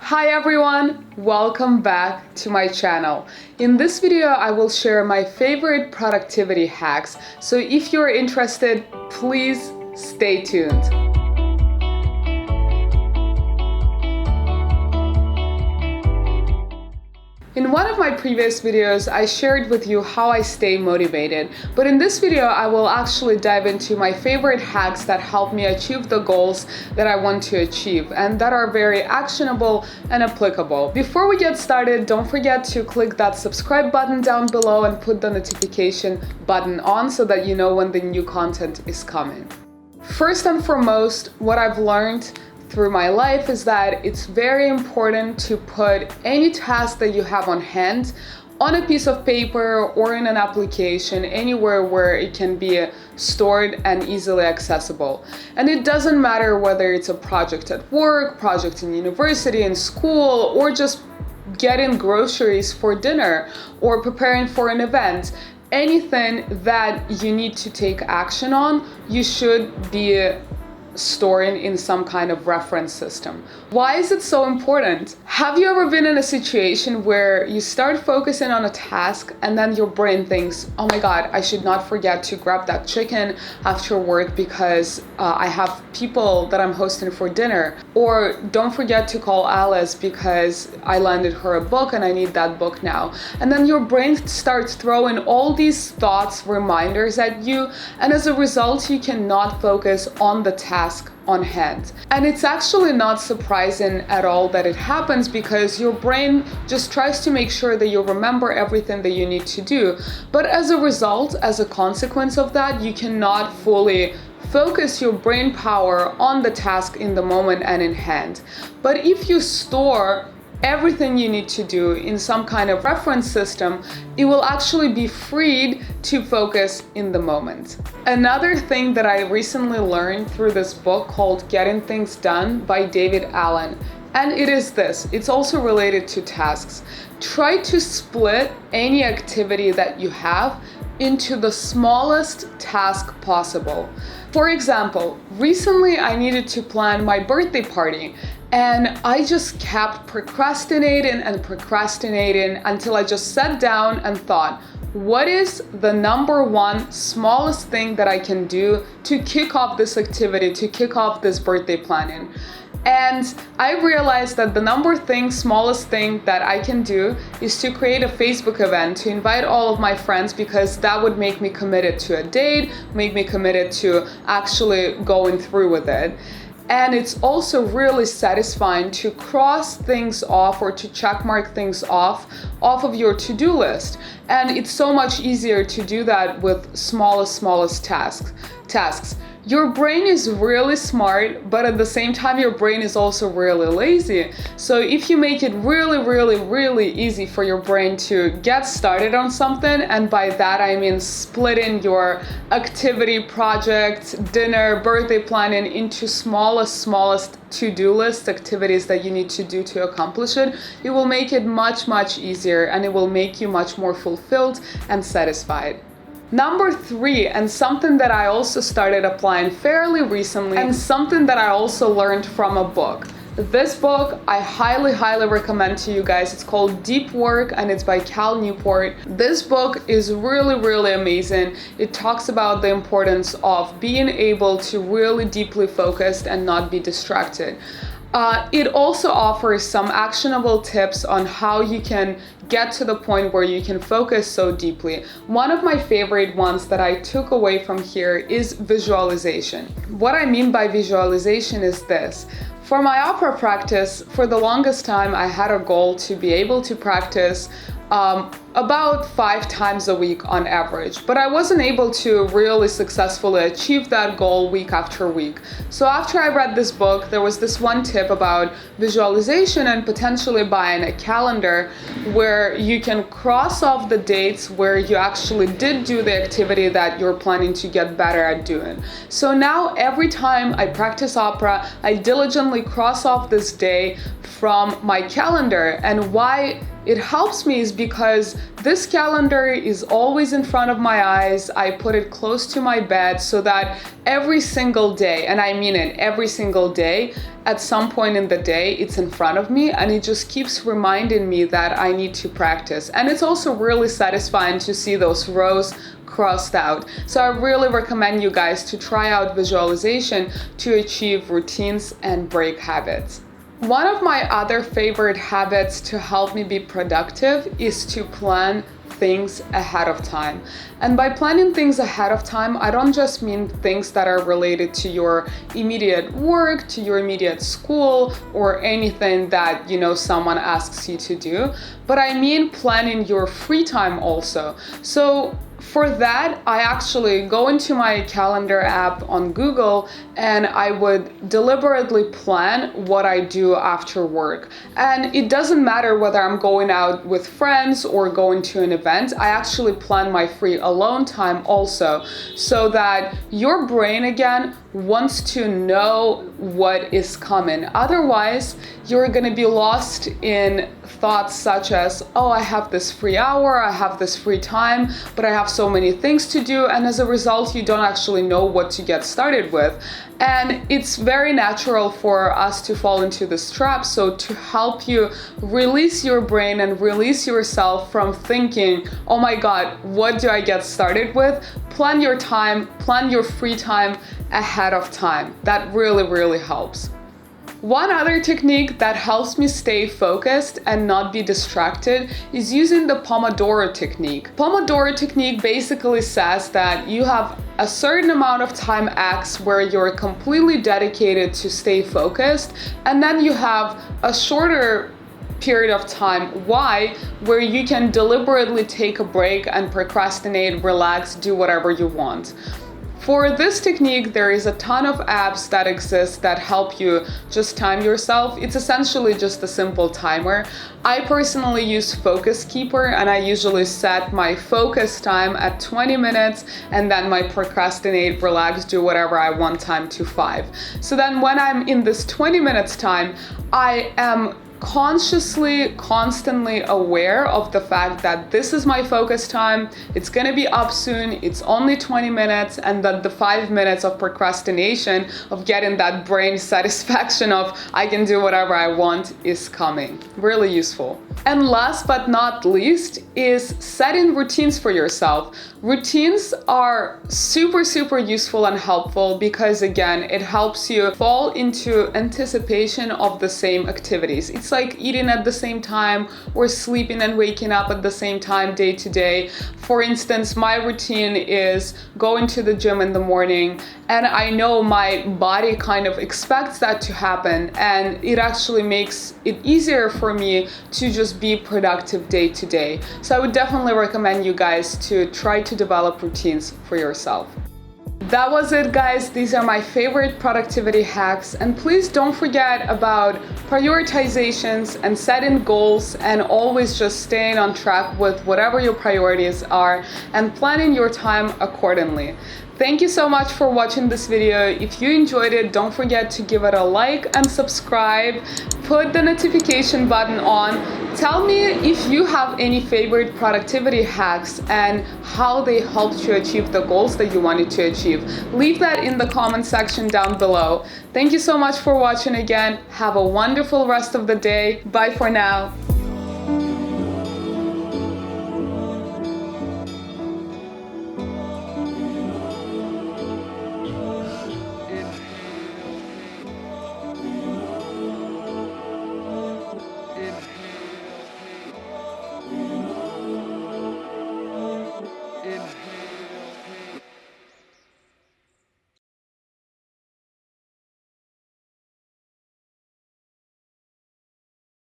Hi everyone, welcome back to my channel. In this video, I will share my favorite productivity hacks. So if you're interested, please stay tuned. In one of my previous videos, I shared with you how I stay motivated, but in this video, I will actually dive into my favorite hacks that help me achieve the goals that I want to achieve and that are very actionable and applicable. Before we get started, don't forget to click that subscribe button down below and put the notification button on so that you know when the new content is coming. First and foremost, what I've learned through my life is that it's very important to put any task that you have on hand on a piece of paper or in an application, anywhere where it can be stored and easily accessible. And it doesn't matter whether it's a project at work, project in university, in school, or just getting groceries for dinner or preparing for an event. Anything that you need to take action on, you should be storing in some kind of reference system. Why is it so important? Have you ever been in a situation where you start focusing on a task and then your brain thinks, oh my God, I should not forget to grab that chicken after work because I have people that I'm hosting for dinner. Or don't forget to call Alice because I lended her a book and I need that book now. And then your brain starts throwing all these thoughts, reminders at you, and as a result, you cannot focus on the task on hand. And it's actually not surprising at all that it happens because your brain just tries to make sure that you remember everything that you need to do. But as a result, as a consequence of that, you cannot fully focus your brain power on the task in the moment and in hand. But if you store everything you need to do in some kind of reference system, it will actually be freed to focus in the moment. Another thing that I recently learned through this book called Getting Things Done by David Allen, and it is this, it's also related to tasks. Try to split any activity that you have into the smallest task possible. For example, recently I needed to plan my birthday party, and I just kept procrastinating until I just sat down and thought, what is the number one smallest thing that I can do to kick off this activity, to kick off this birthday planning? And I realized that the smallest thing that I can do is to create a Facebook event, to invite all of my friends, because that would make me committed to a date, make me committed to actually going through with it. And it's also really satisfying to cross things off or to check mark things off of your to-do list. And it's so much easier to do that with smallest tasks. Your brain is really smart, but at the same time, your brain is also really lazy. So if you make it really easy for your brain to get started on something, and by that I mean splitting your activity, project, dinner, birthday planning into smallest to-do list activities that you need to do to accomplish it, it will make it much easier, and it will make you much more fulfilled and satisfied. Number 3, and something that I also started applying fairly recently, and something that I also learned from a book. This book I highly recommend to you guys. It's called Deep Work and it's by Cal Newport. This book is really amazing. It talks about the importance of being able to really deeply focus and not be distracted. It also offers some actionable tips on how you can get to the point where you can focus so deeply. One of my favorite ones that I took away from here is visualization. What I mean by visualization is this. For my opera practice, for the longest time, I had a goal to be able to practice about 5 times a week on average, but I wasn't able to really successfully achieve that goal week after week. So after I read this book, there was this one tip about visualization and potentially buying a calendar where you can cross off the dates where you actually did do the activity that you're planning to get better at doing. So now every time I practice opera, I diligently cross off this day from my calendar. And why it helps me is because this calendar is always in front of my eyes. I put it close to my bed so that every single day, and I mean it, every single day, at some point in the day, it's in front of me, and it just keeps reminding me that I need to practice. And it's also really satisfying to see those rows crossed out. So I really recommend you guys to try out visualization to achieve routines and break habits. One of my other favorite habits to help me be productive is to plan things ahead of time. And by planning things ahead of time, I don't just mean things that are related to your immediate work, to your immediate school, or anything that, someone asks you to do, but I mean planning your free time also. So for that, I actually go into my calendar app on Google and I would deliberately plan what I do after work. And it doesn't matter whether I'm going out with friends or going to an event, I actually plan my free alone time also, so that your brain again wants to know what is coming. Otherwise, you're gonna be lost in thoughts such as, oh, I have this free hour, I have this free time, but I have so many things to do, and as a result, you don't actually know what to get started with. And it's very natural for us to fall into this trap. So to help you release your brain and release yourself from thinking, oh my God, what do I get started with? Plan your time, plan your free time ahead of time. That really, really helps. One other technique that helps me stay focused and not be distracted is using the Pomodoro Technique. Pomodoro Technique basically says that you have a certain amount of time X where you're completely dedicated to stay focused, and then you have a shorter period of time Y where you can deliberately take a break and procrastinate, relax, do whatever you want. For this technique, there is a ton of apps that exist that help you just time yourself. It's essentially just a simple timer. I personally use Focus Keeper, and I usually set my focus time at 20 minutes and then my procrastinate, relax, do whatever I want time to 5. So then when I'm in this 20 minutes time, I am consciously, constantly aware of the fact that this is my focus time, it's gonna be up soon, it's only 20 minutes, and that the 5 minutes of procrastination, of getting that brain satisfaction of I can do whatever I want, is coming. Really useful. And last but not least is setting routines for yourself. Routines are super, super useful and helpful because again, it helps you fall into anticipation of the same activities. It's like eating at the same time or sleeping and waking up at the same time day to day. For instance, my routine is going to the gym in the morning, and I know my body kind of expects that to happen, and it actually makes it easier for me to just be productive day to day. So I would definitely recommend you guys to try to develop routines for yourself. That was it, guys. These are my favorite productivity hacks, and please don't forget about prioritizations and setting goals, and always just staying on track with whatever your priorities are and planning your time accordingly. Thank you so much for watching this video. If you enjoyed it, don't forget to give it a like and subscribe. Put the notification button on. Tell me if you have any favorite productivity hacks and how they helped you achieve the goals that you wanted to achieve. Leave that in the comment section down below. Thank you so much for watching again. Have a wonderful rest of the day. Bye for now.